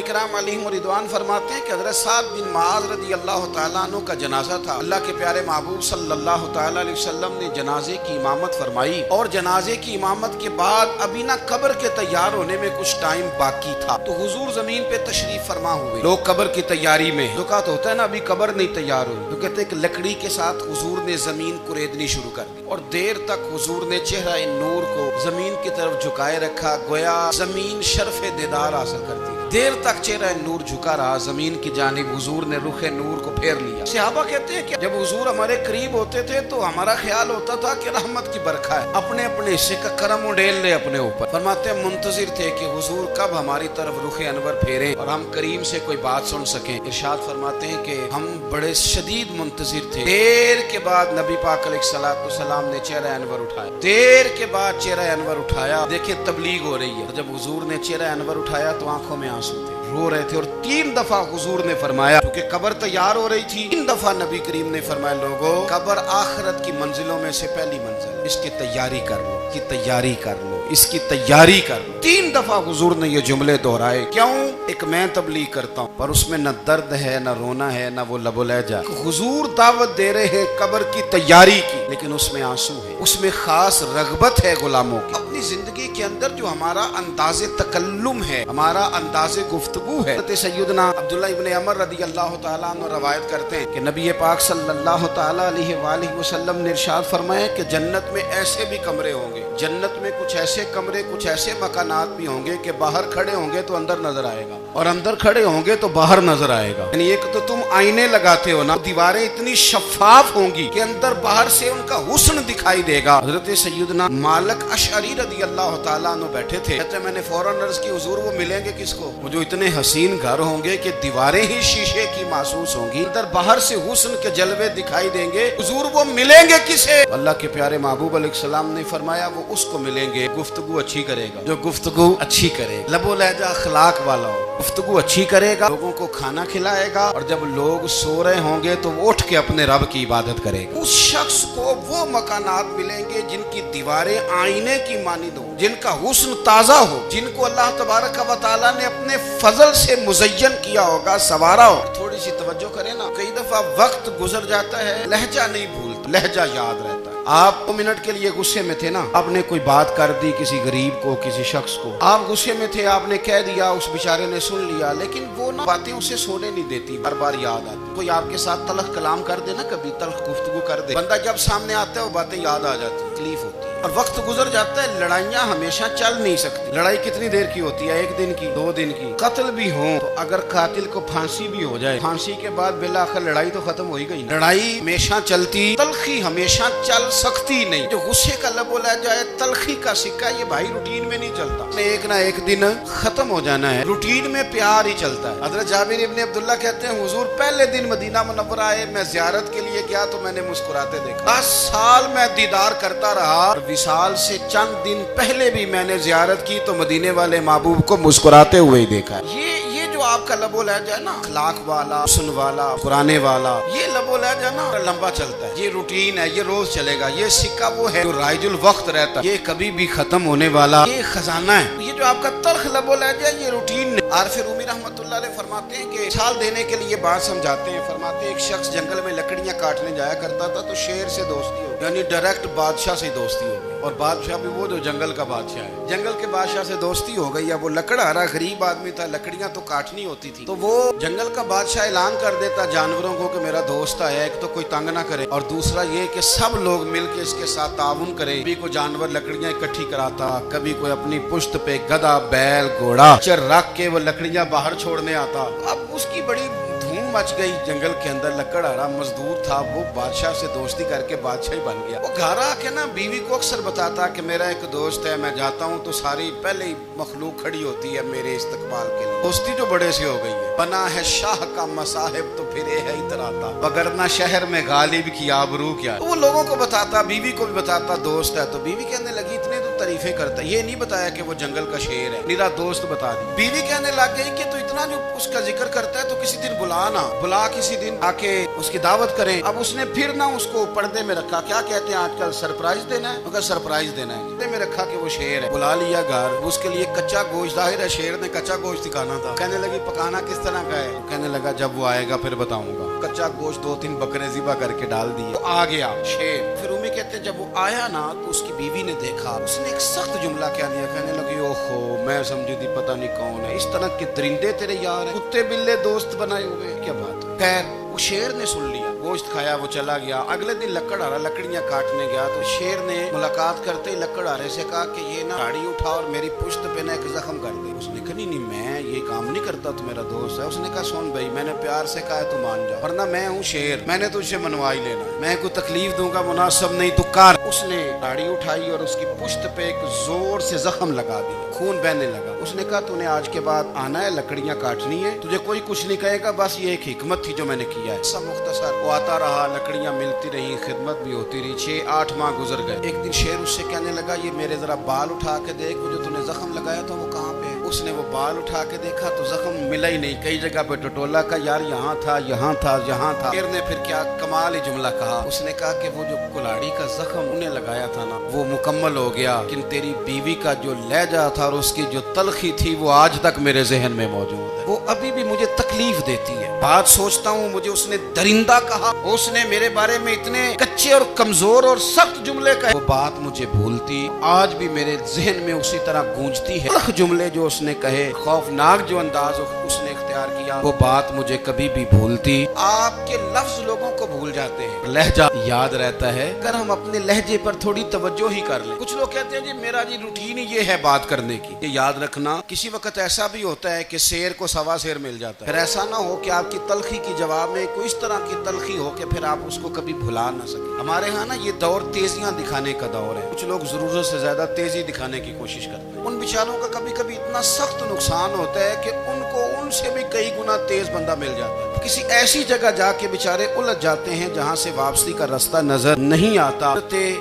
इकराम अलैहिम रिदवान फरमाते हैं कि हज़रत साद बिन मुआज़ रज़ी अल्लाह तआला अन्हु का जनाजा था। अल्लाह के प्यारे महबूब सल्लल्लाहु तआला अलैहि वसल्लम ने जनाजे की इमामत फरमाई और जनाजे की इमामत के बाद अभी ना कब्र के तैयार होने में कुछ टाइम बाकी था, तो हुजूर जमीन पे तशरीफ फरमा हुए। लोग कब्र की तैयारी में, जो का तो होता है ना अभी कब्र नहीं तैयार हुई, तो कहते हैं कि लकड़ी के साथ हुजूर ने जमीन कुरेदनी शुरू कर दी और देर तक हुजूर ने चेहरा नूर को जमीन की तरफ झुकाए रखा, गोया जमीन शर्फ दीदार हासिल करती। देर तक चेहरा नूर झुका रहा जमीन की जानिब, हुजूर ने रुख नूर को फेर लिया। सहाबा कहते हैं कि जब हुजूर हमारे करीब होते थे तो हमारा ख्याल होता था कि रहमत की बरखा है, अपने अपने हिस्से का करम उड़ेल ले अपने ऊपर। फरमाते हैं मुंतजिर थे कि हुजूर कब हमारी तरफ रुख अनवर फेरे और हम करीम से कोई बात सुन सकें। इरशाद फरमाते हैं कि हम बड़े शदीद मुंतजिर थे। देर के बाद नबी पाक अलैहिस्सलाम ने चेहरा अनवर उठाया, देर के बाद चेहरा अनवर उठाया। देखिए तबलीग हो रही है, जब हुजूर ने चेहरा अनवर उठाया तो आंखों में आंसू थे, रो रहे थे। और 3 दफा हुजूर ने फरमाया, क्योंकि कब्र तैयार हो रही थी, 3 दफा नबी करीम ने फरमाया, लोगों कब्र आखिरत की मंजिलों में से पहली मंजिल, इसकी तैयारी कर लो, की तैयारी कर लो, इसकी तैयारी कर लो। 3 दफा हुजूर ने ये जुमले दोहराए। क्यों? एक मैं तबलीग करता हूँ पर उसमें न दर्द है, न रोना है, न वो लबो लहजा। हुजूर दावत दे रहे हैं कब्र की तैयारी की, लेकिन उसमें आंसू है, उसमें खास रगबत है गुलामों की। अपनी जिंदगी के अंदर जो हमारा अंदाज़े तकल्लुम है, हमारा अंदाज़े गुफ्तगू है। सैयदना अब्दुल्लाह इब्न अमर रज़ी अल्लाह तआला अन्हु रवायत करते हैं कि नबी पाक सल्लल्लाहु तआला अलैहि वसल्लम ने इरशाद फरमाया कि जन्नत में ऐसे भी कमरे होंगे, जन्नत में कुछ ऐसे कमरे, कुछ ऐसे मकानात भी होंगे कि बाहर खड़े होंगे तो अंदर नजर आएगा और अंदर खड़े होंगे तो बाहर नजर आएगा। यानी एक तो तुम आईने लगाते हो ना, दीवारें इतनी शफाफ होंगी कि अंदर बाहर से उनका हुस्न दिखाई देगा। हजरत सैयदना मालिक अशअरी रज़ी अल्लाह तआला अन्हु बैठे थे, कहते मैंने फौरन अर्ज की हुजूर वो मिलेंगे किसको? वो जो इतने हसीन घर होंगे कि दीवारें ही शीशे की महसूस होंगी, अंदर बाहर से हुस्न के जलवे दिखाई देंगे, हुजूर वो मिलेंगे किसे? अल्लाह के प्यारे महबूब अलैहिस्सलाम ने फरमाया वो उसको मिलेंगे गुफ्तगू अच्छी करेगा, जो गुफ्तगू अच्छी करे, लबो लहजा अखलाक वाला हो, गुफ्तगू अच्छी करेगा, लोगों को खाना खिलाएगा और जब लोग सो रहे होंगे तो वो उठ के अपने रब की इबादत करेगा। उस शख्स को वो मकानात मिलेंगे जिनकी दीवारें आईने की मानिंद हो, जिनका हुस्न ताजा हो, जिनको अल्लाह तबारक व तआला ने अपने फजल से मुज़य्यन किया होगा, सवारा हो। थोड़ी सी तवज्जो करें ना, कई दफा वक्त गुजर जाता है, लहजा नहीं भूलता, लहजा याद रहता है। आप 2 मिनट के लिए गुस्से में थे ना, आपने कोई बात कर दी किसी गरीब को, किसी शख्स को, आप गुस्से में थे, आपने कह दिया, उस बेचारे ने सुन लिया, लेकिन वो ना बातें उसे सोने नहीं देती, बार बार याद आती। कोई आपके साथ तलख कलाम कर दे ना, कभी तलख गुफ्तगू कर दे, बंदा जब सामने आता है वो बातें याद आ जाती, तकलीफ होती है। और वक्त गुजर जाता है, लड़ाइयाँ हमेशा चल नहीं सकती। लड़ाई कितनी देर की होती है? 1 दिन की, 2 दिन की। कत्ल भी हो तो अगर कातिल को फांसी भी हो जाए, फांसी के बाद बिलाखिर लड़ाई तो खत्म हो ही गई। लड़ाई हमेशा चलती, तलखी हमेशा चल सकती नहीं। जो गुस्से का लबो लहजा है, तलखी का सिक्का, ये भाई रूटीन में नहीं चलता, एक ना एक दिन खत्म हो जाना है। रूटीन में प्यार ही चलता है। हज़रत जाबिर इब्न अब्दुल्लाह कहते हैं हुजूर पहले दिन मदीना मुनव्वरा आए, मैं ज़ियारत के लिए गया तो मैंने मुस्कुराते देखा। 10 साल मैं दीदार करता रहा, विसाल से चंद दिन पहले भी मैंने ज़ियारत की तो मदीने वाले महबूब को मुस्कुराते हुए ही देखा। ये जो आपका लबो लहजा है ना, अखलाक वाला, हुस्न वाला, पुराने वाला, ये लबो लहजा ना लंबा चलता है, ये रूटीन है, ये रोज चलेगा। ये सिक्का वो है जो राइजुल वक्त रहता है, ये कभी भी खत्म होने वाला ये खजाना है। ये जो आपका तल्ख लबो लहजा है, ये रूटीन है। आरिफ रूमी रहमतुल्लाह अलैह फरमाते हैं कि मिसाल देने के लिए बात समझाते हैं। फरमाते हैं एक शख्स जंगल में लकड़ियां काटने जाया करता था तो शेर से दोस्ती हो, यानी डायरेक्ट बादशाह से दोस्ती हो गई। और बादशाह भी वो जो जंगल का बादशाह है, जंगल के बादशाह से दोस्ती हो गई। अब वो लकड़हारा गरीब आदमी था, लकड़ियां तो काटनी होती थी, तो वो जंगल का बादशाह ऐलान कर देता जानवरों को कि मेरा दोस्त आया, एक तो कोई तंग ना करे और दूसरा ये कि सब लोग मिलके इसके साथ ताउन करें। कभी कोई जानवर लकड़ियां इकट्ठी कराता, कभी कोई अपनी पुश्त पे गधा, बैल, घोड़ा चर रख के वो लकड़ियां बाहर छोड़ने आता। अब उसकी बड़ी धूम मच गई जंगल के अंदर। लकड़हारा मजदूर था, वो बादशाह से दोस्ती करके बादशाह बन गया। वो घर आके ना बीवी को अक्सर बताता कि मेरा एक दोस्त है, मैं जाता हूँ तो सारी पहले ही मखलूक खड़ी होती है मेरे इस्तकबाल के लिए। दोस्ती जो बड़े से हो गई है। बना है शाह का मसाहिब तो फिर है इतराता, वगरना शहर में गालिब की आबरू क्या। तो वो लोगों को बताता, बीवी को भी बताता दोस्त है। तो बीवी कहने लगी इतने तो तारीफें करता है, ये नहीं बताया कि वो जंगल का शेर है, मेरा दोस्त बता दी। बीवी कहने लग गई कि तू इतना जो उसका जिक्र करता है तो किसी दिन बुला किसी दिन आके उसकी दावत करें। अब उसने फिर ना उसको पर्दे में रखा, क्या कहते हैं आजकल, सरप्राइज देना है, मगर सरप्राइज देना है, पर्दे में रखा कि वो शेर है। बुला लिया घर, उसके लिए कच्चा गोश्त, जाहिर है शेर ने कच्चा गोश्त दिखाना था। कहने लगी पकाना किस तरह का है, कहने लगा जब वो आएगा फिर बताऊंगा। कच्चा गोश्त 2-3 बकरे ज़िबा करके डाल दिए, तो आ गया शेर। फिर उम्मी कहते हैं जब वो आया ना तो उसकी बीवी ने देखा, उसने एक सख्त जुमला कह दिया, कहने लगी ओहो मैं समझी थी पता नहीं कौन है, इस तरह के दरिंदे तेरे यार हैं, कुत्ते बिल्ले दोस्त बनाए हुए, क्या बात है। खैर वो शेर ने सुन लिया, गोश्त खाया, वो चला गया। अगले दिन लकड़हारा लकड़ियां काटने गया तो शेर ने मुलाकात करते ही लकड़हारे से कहा कि ये ना गाड़ी उठा और मेरी पुश्त पे ना एक जख्म कर दे। उसने कहा नहीं मैं ये काम नहीं करता, तो मेरा दोस्त है। उसने कहा सुन भाई मैंने प्यार से कहा है तू मान जा, वरना मैं हूँ शेर, मैंने तुझसे मनवा ही लेना, मैं कोई तकलीफ दूंगा मुनासिब नहीं, तू कर। उसने गाड़ी उठाई और उसकी पुश्त पे एक जोर से जख्म लगा दिया, खून बहने लगा। उसने कहा तूने आज के बाद आना है, लकड़ियां काटनी है, तुझे कोई कुछ नहीं कहेगा, बस ये एक हिकमत थी जो मैंने किया है। सब मुख्तसर वो आता रहा, लकड़ियां मिलती रही, खिदमत भी होती रही। 6-8 माह गुजर गए। एक दिन शेर उससे कहने लगा ये मेरे जरा बाल उठा के देख, वो जो तूने जख्म लगाया था वो कहाँ पे है। उसने वो बाल उठा के देखा तो जख्म मिला ही नहीं, कई जगह पे टटोला का यार यहाँ था यहाँ था यहाँ था। शेर ने फिर क्या कमाल ही जुमला कहा, उसने कहा कि वो जो कुल्हाड़ी का जख्म उन्हें लगाया था ना वो मुकम्मल हो गया, लेकिन तेरी बीवी का जो लहजा था और उसकी जो तलखी थी वो आज तक मेरे जहन में मौजूद है, वो अभी भी मुझे तकलीफ देती है। बात सोचता हूँ मुझे उसने दरिंदा कहा, उसने मेरे बारे में इतने कच्चे और कमजोर और सख्त जुमले कहे, वो बात मुझे भूलती आज भी मेरे जहन में उसी तरह गूंजती है। जुमले जो उसने कहे, खौफनाक जो अंदाज उसने इख्तियार किया, वो बात मुझे कभी भी भूलती। आपके लफ्ज लोगों को भूल जाते हैं, लहजा याद रहता है अगर हम अपने लहजे पर थोड़ी तवज्जो ही कर लें। कुछ लोग कहते हैं जी मेरा जी रूटीन ही ये है बात करने की, ये याद रखना किसी वक्त ऐसा भी होता है कि शेर को सवा शेर मिल जाता है। फिर ऐसा ना हो कि आपकी तलखी की जवाब में कोई इस तरह की तलखी हो कि फिर आप उसको कभी भुला ना सके। हमारे यहाँ ना ये दौर तेजियां दिखाने का दौर है, कुछ लोग जरूरत से ज्यादा तेजी दिखाने की कोशिश करते हैं। उन बेचारों का कभी कभी इतना सख्त नुकसान होता है कि उनको उनसे भी कई गुना तेज बंदा मिल जाता है। किसी ऐसी जगह जाके बेचारे उलझ जाते हैं जहाँ से वापसी का रास्ता नजर नहीं आता।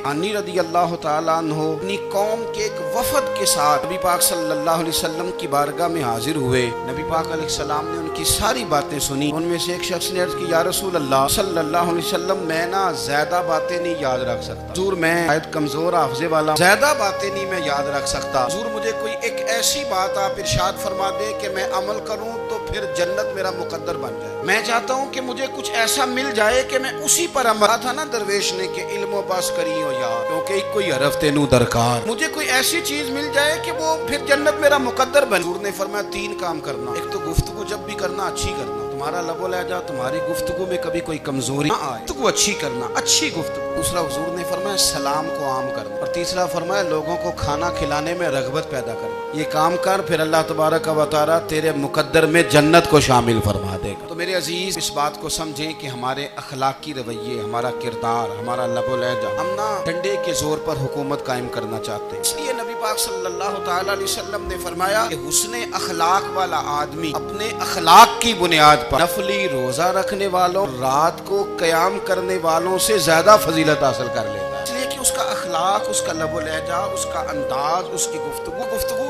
अनी रदी अल्लाह तआला अन्हु अपनी कौम के एक वफद के साथ नबी पाक सल्लल्लाहु अलैहि वसल्लम की बारगाह में हाजिर हुए। नबी पाक अलैहि सलाम ने उनकी सारी बातें सुनी। उनमें से एक शख्स ने अर्ज की या रसूल अल्लाह सल्लल्लाहु अलैहि वसल्लम मैं ना ज्यादा बातें नहीं याद रख सकता, हुजूर मैं शायद कमजोर हाफजे वाला, ज्यादा बातें नहीं मैं याद रख सकता, हुजूर मुझे कोई एक ऐसी बात आप इरशाद फरमा दे कि मैं अमल करूं तो फिर जन्नत मेरा मुकद्दर बन जाए। मैं चाहता हूं कि मुझे कुछ ऐसा मिल जाए कि मैं उसी पर अमल था ना दरवेश ने कि इल्म बस करी हो यार, क्योंकि कोई हरफ तेनू दरकार, मुझे कोई ऐसी चीज मिल जाए कि वो फिर जन्नत मेरा मुकद्दर बन। हुजूर ने फरमाया 3 काम करना, एक तो गुफ्तगू जब भी करना अच्छी करना, तुम्हारा लबो लहजा तुम्हारी गुफ्तगू में कभी कोई कमजोरी ना आए, तो अच्छी करना, अच्छी गुफ्तगू। दूसरा हुजूर ने फरमाया सलाम को आम करना, और तीसरा फरमाया लोगों को खाना खिलाने में रगबत पैदा करना। ये काम कर फिर अल्लाह तबारक व तआला तेरे मुकद्दर में जन्नत को शामिल फरमा देगा। तो मेरे अजीज इस बात को समझें कि हमारे अखलाकी रवैये, हमारा किरदार, हमारा लबो लहजा, हम ना डंडे के जोर पर हुकूमत कायम करना चाहते हैं। इसलिए नबी पाक सल्लल्लाहु तआला अलैहि वसल्लम ने फरमाया कि हुस्ने अखलाक वाला आदमी अपने अखलाक की बुनियाद पर नफली रोजा रखने वालों, रात को कयाम करने वालों से ज्यादा फजीलत हासिल कर लेता है। इसलिए कि उसका अखलाक, उसका लबो लहजा, उसका अंदाज, उसकी गुफ्तगू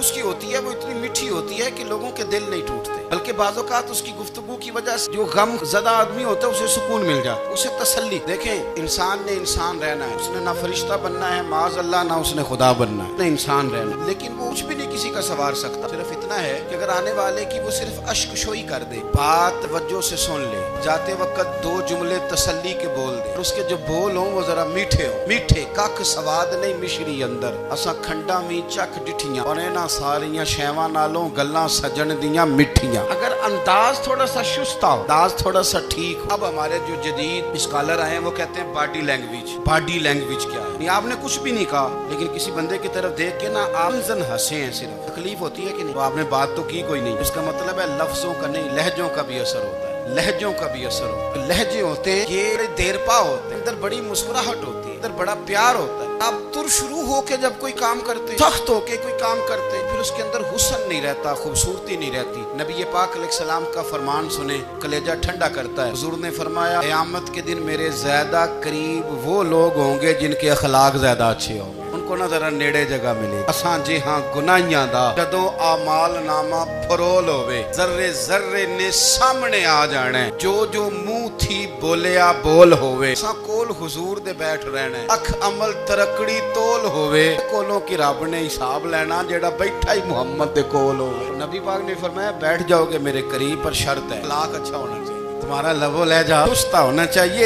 उसकी होती है वो इतनी मीठी होती है कि लोगों के दिल नहीं टूटते, बल्कि बाज़ औक़ात उसकी गुफ्तगू की वजह से जो गम ज़दा आदमी होता है उसे सुकून मिल जाता है, उसे तसल्ली। देखें इंसान ने इंसान रहना है, उसने ना फरिश्ता बनना है माज़ अल्लाह, ना उसने खुदा बनना है, इंसान रहना, लेकिन वो कुछ भी नहीं किसी का सवार सकता। सिर्फ इतना है कि अगर आने वाले की वो सिर्फ अश्कशोई कर दे, बात तवज्जो से सुन ले, जाते वक्त 2 जुमले तसल्ली के बोल दे, और उसके जो बोल हों वो जरा मीठे हो, मीठे कख सवाद नहीं मिश्री अंदर, असा खंडा भी चख डिठियां और इन्हां सारियां शैवां नालों गल्लां सजन दियां मिठियां। अगर अंदाज थोड़ा सा शुस्ता हो, अंदाज थोड़ा सा ठीक हो। अब हमारे जो जदीद स्कॉलर आए हैं वो कहते हैं बॉडी लैंग्वेज। बॉडी लैंग्वेज क्या है? नहीं आपने कुछ भी नहीं कहा, लेकिन किसी बंदे की तरफ देख के ना आप हंसे हैं, सिर्फ तकलीफ होती है कि नहीं, तो आपने बात तो की कोई नहीं। इसका मतलब है लफ्जों का नहीं, लहजों का भी असर होता है, लहजों का भी असर होता है। लहजे होते हैं ये बड़े देरपा होते हैं, अंदर बड़ी मुस्कुराहट होती है, अंदर बड़ा प्यार होता है। आप तुर शुरू होके जब कोई काम करते, सख्त होके कोई काम करते, फिर उसके अंदर हुस्न नहीं रहता, खूबसूरती नहीं रहती। नबी पाक अलैहिस्सलाम का फरमान सुने कलेजा ठंडा करता है। हुजूर ने फरमाया क़यामत के दिन मेरे ज्यादा करीब वो लोग होंगे जिनके अखलाक ज्यादा अच्छे होंगे। उनको کو ना जरा नेड़े जगह मिले असां जे हां गुनाहियां दा जदों आमाल नामा फरोल होवे जर्रे जर्रे ने सामने आ जाना जो जो मुंह थी बोलिया बोल होवे असां कोल हुजूर दे बैठ रहना अख अमल तरकड़ी तोल होवे कोलों की रब ने हिसाब लेना जेड़ा बैठा ही मुहम्मद दे कोल होवे नबी पाक ने फरमाया बैठ जाओगे मेरे करीब पर शर्त है अखलाक अच्छा होना चाहिए तुम्हारा लबो लहजा दुरुस्त होना चाहिए